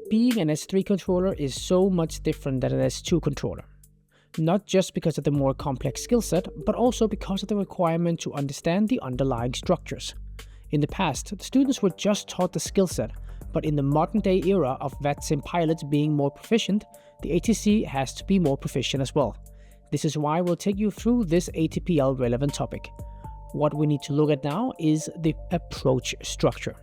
being an S3 controller is so much different than an S2 controller. Not just because of the more complex skill set, but also because of the requirement to understand the underlying structures. In the past, the students were just taught the skill set, but in the modern day era of VATSIM pilots being more proficient, the ATC has to be more proficient as well. This is why we'll take you through this ATPL relevant topic. What we need to look at now is the approach structure.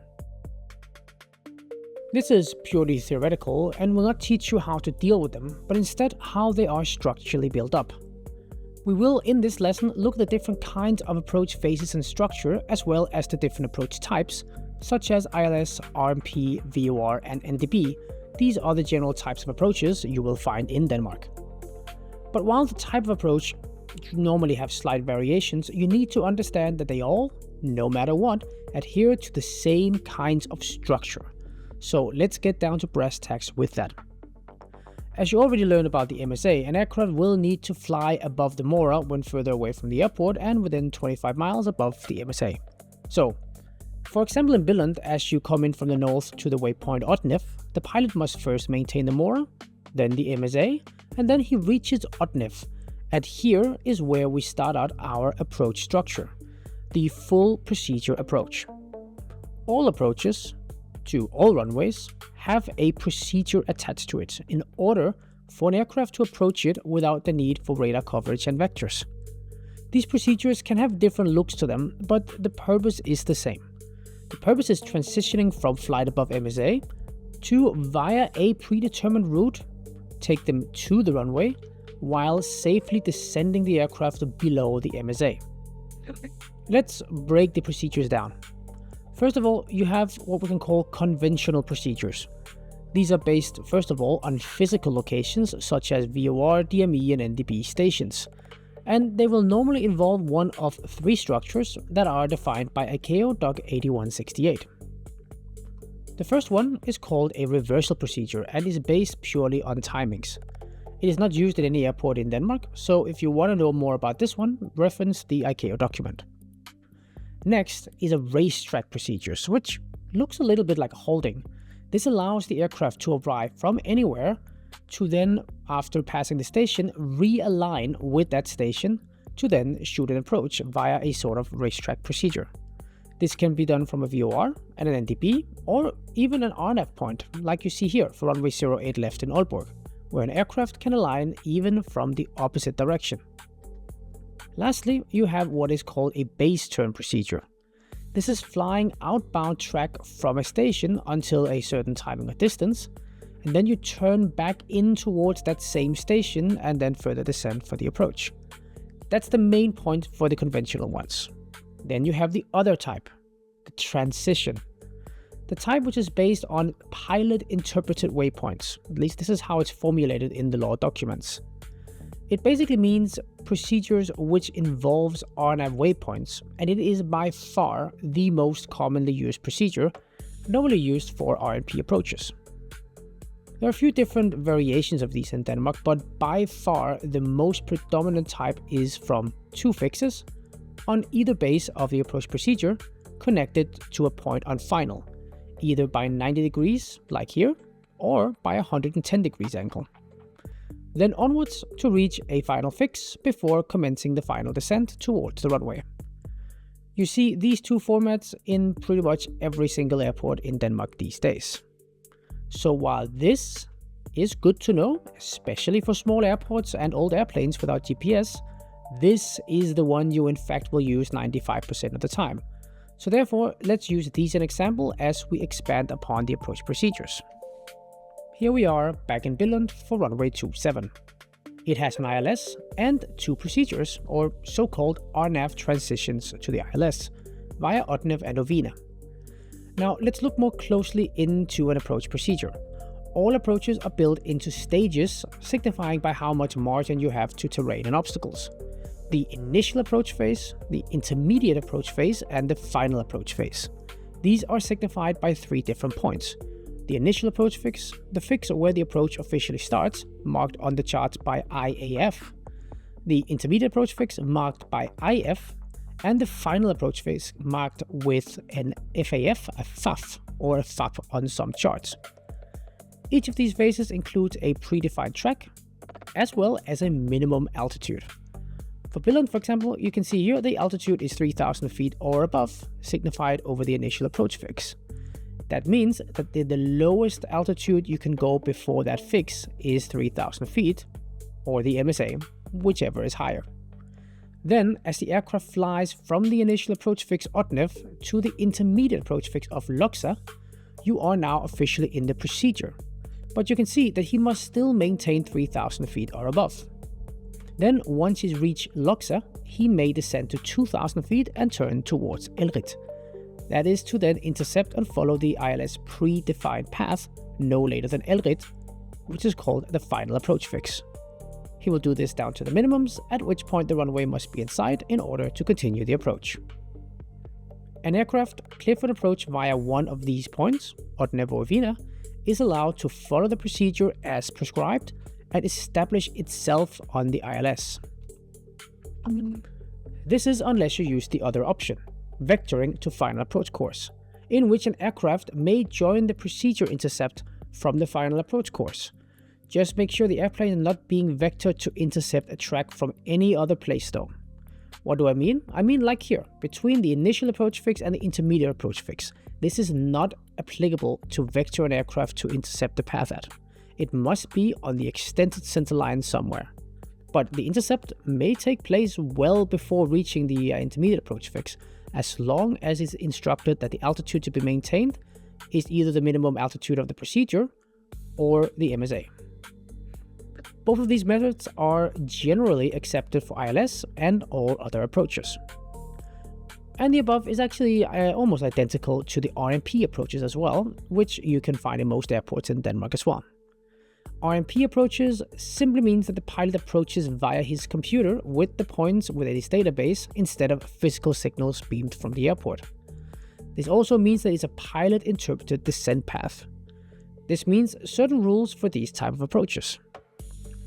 This is purely theoretical and will not teach you how to deal with them, but instead how they are structurally built up. We will in this lesson look at the different kinds of approach phases and structure, as well as the different approach types, such as ILS, RMP, VOR, and NDB. These are the general types of approaches you will find in Denmark. But while the type of approach normally have slight variations, you need to understand that they all, no matter what, adhere to the same kinds of structure. So let's get down to brass tacks with that. As you already learned about the MSA, an aircraft will need to fly above the Mora when further away from the airport and within 25 miles above the MSA. So, for example in Billund, as you come in from the north to the waypoint Otnef, the pilot must first maintain the Mora, then the MSA, and then he reaches Otnef. And here is where we start out our approach structure, the full procedure approach. All approaches to all runways have a procedure attached to it in order for an aircraft to approach it without the need for radar coverage and vectors. These procedures can have different looks to them, but the purpose is the same. The purpose is transitioning from flight above MSA to, via a predetermined route, take them to the runway while safely descending the aircraft below the MSA. Let's break the procedures down. First of all, you have what we can call conventional procedures. These are based, first of all, on physical locations such as VOR, DME, and NDB stations. And they will normally involve one of three structures that are defined by ICAO Doc 8168. The first one is called a reversal procedure and is based purely on timings. It is not used at any airport in Denmark, so if you want to know more about this one, reference the ICAO document. Next is a racetrack procedures, which looks a little bit like holding. This allows the aircraft to arrive from anywhere to then, after passing the station, realign with that station to then shoot an approach via a sort of racetrack procedure. This can be done from a VOR and an NDB, or even an RNAV point, like you see here for runway 08 left in Aalborg, where an aircraft can align even from the opposite direction. Lastly, you have what is called a base turn procedure. This is flying outbound track from a station until a certain timing or distance, and then you turn back in towards that same station and then further descend for the approach. That's the main point for the conventional ones. Then you have the other type, the transition. The type which is based on pilot interpreted waypoints. At least this is how it's formulated in the law documents. It basically means procedures which involves RNAV waypoints, and it is by far the most commonly used procedure, normally used for RNP approaches. There are a few different variations of these in Denmark, but by far the most predominant type is from two fixes on either base of the approach procedure connected to a point on final, either by 90 degrees like here or by a 110 degrees angle. Then onwards to reach a final fix before commencing the final descent towards the runway. You see these two formats in pretty much every single airport in Denmark these days. So while this is good to know, especially for small airports and old airplanes without GPS, this is the one you in fact will use 95% of the time. So therefore, let's use these as an example as we expand upon the approach procedures. Here we are back in Billund for runway 27. It has an ILS and two procedures, or so-called RNAV transitions to the ILS, via Otnef and Ovina. Now let's look more closely into an approach procedure. All approaches are built into stages, signifying by how much margin you have to terrain and obstacles. The initial approach phase, the intermediate approach phase, and the final approach phase. These are signified by three different points. The initial approach fix, the fix where the approach officially starts, marked on the charts by IAF, the intermediate approach fix marked by IF, and the final approach phase marked with an FAF, a FAF, or a FAP on some charts. Each of these phases includes a predefined track, as well as a minimum altitude. For Billund, for example, you can see here the altitude is 3,000 feet or above, signified over the initial approach fix. That means that the lowest altitude you can go before that fix is 3,000 feet, or the MSA, whichever is higher. Then, as the aircraft flies from the initial approach fix Otnev to the intermediate approach fix of Loksa, you are now officially in the procedure. But you can see that he must still maintain 3,000 feet or above. Then, once he's reached Loksa, he may descend to 2,000 feet and turn towards Elrit. That is to then intercept and follow the ILS predefined path no later than Elrit, which is called the final approach fix. He will do this down to the minimums, at which point the runway must be in sight in order to continue the approach. An aircraft cleared for an approach via one of these points, Otnev or Vina, is allowed to follow the procedure as prescribed and establish itself on the ILS. This is unless you use the other option, vectoring to final approach course, in which an aircraft may join the procedure intercept from the final approach course. Just make sure the airplane is not being vectored to intercept a track from any other place though. What do I mean? I mean like here, between the initial approach fix and the intermediate approach fix. This is not applicable to vector an aircraft to intercept the path at. It must be on the extended center line somewhere. But the intercept may take place well before reaching the intermediate approach fix, as long as it's instructed that the altitude to be maintained is either the minimum altitude of the procedure or the MSA. Both of these methods are generally accepted for ILS and all other approaches. And the above is actually almost identical to the RMP approaches as well, which you can find in most airports in Denmark as well. RMP approaches simply means that the pilot approaches via his computer with the points within his database instead of physical signals beamed from the airport. This also means that it's a pilot-interpreted descent path. This means certain rules for these type of approaches.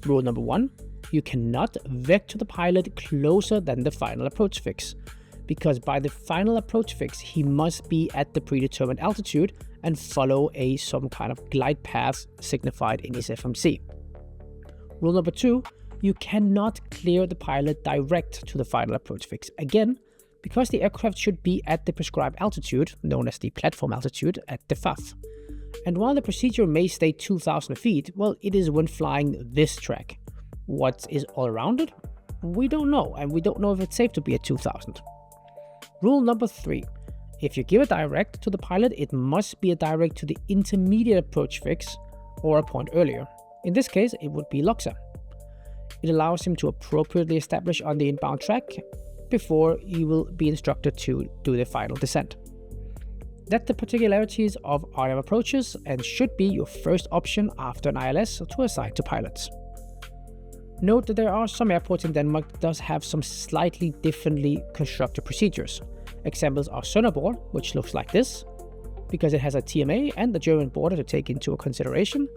Rule number 1, you cannot vector the pilot closer than the final approach fix, because by the final approach fix he must be at the predetermined altitude and follow some kind of glide path signified in his FMC. Rule number 2, you cannot clear the pilot direct to the final approach fix, again, because the aircraft should be at the prescribed altitude, known as the platform altitude, at the FAF. And while the procedure may stay 2,000 feet, well, it is when flying this track. What is all around it? We don't know, and we don't know if it's safe to be at 2,000. Rule number 3. If you give a direct to the pilot, it must be a direct to the intermediate approach fix or a point earlier. In this case, it would be Loksa. It allows him to appropriately establish on the inbound track before he will be instructed to do the final descent. That's the particularities of RM approaches and should be your first option after an ILS to assign to pilots. Note that there are some airports in Denmark that does have some slightly differently constructed procedures. Examples are Sønderborg, which looks like this, because it has a TMA and the German border to take into consideration,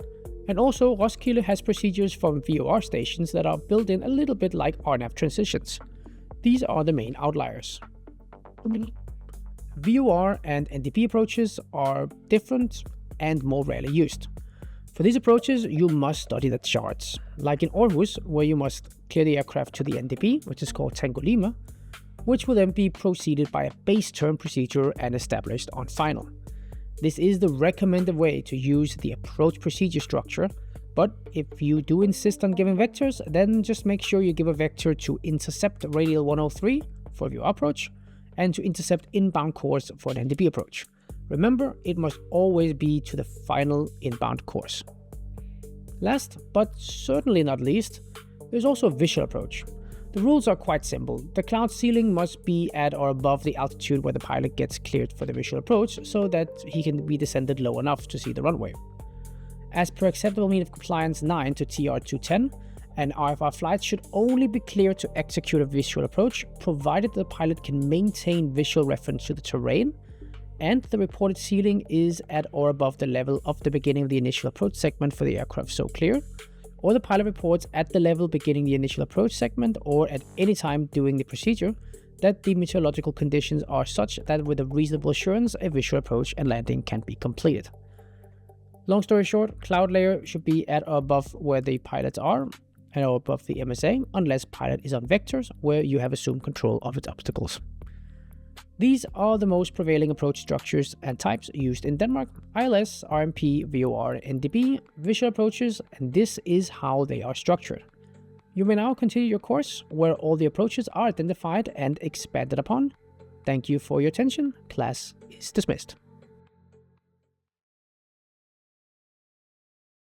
and also Roskilde has procedures from VOR stations that are built in a little bit like RNAV transitions. These are the main outliers. VOR and NDB approaches are different and more rarely used. For these approaches, you must study the charts, like in Aarhus, where you must clear the aircraft to the NDB, which is called Tango Lima, which will then be preceded by a base turn procedure and established on final. This is the recommended way to use the approach procedure structure, but if you do insist on giving vectors, then just make sure you give a vector to intercept radial 103 for your approach, and to intercept inbound course for an NDB approach. Remember, it must always be to the final inbound course. Last, but certainly not least, there's also a visual approach. The rules are quite simple. The cloud ceiling must be at or above the altitude where the pilot gets cleared for the visual approach so that he can be descended low enough to see the runway. As per acceptable mean of compliance 9 to TR 210, an RFR flight should only be cleared to execute a visual approach, provided the pilot can maintain visual reference to the terrain, and the reported ceiling is at or above the level of the beginning of the initial approach segment for the aircraft so cleared, or the pilot reports at the level beginning the initial approach segment or at any time during the procedure that the meteorological conditions are such that with a reasonable assurance a visual approach and landing can be completed. Long story short, Cloud Layer should be at or above where the pilots are and or above the MSA, unless pilot is on vectors where you have assumed control of its obstacles. These are the most prevailing approach structures and types used in Denmark: ILS, RMP, VOR, NDB, visual approaches, and this is how they are structured. You may now continue your course where all the approaches are identified and expanded upon. Thank you for your attention. Class is dismissed.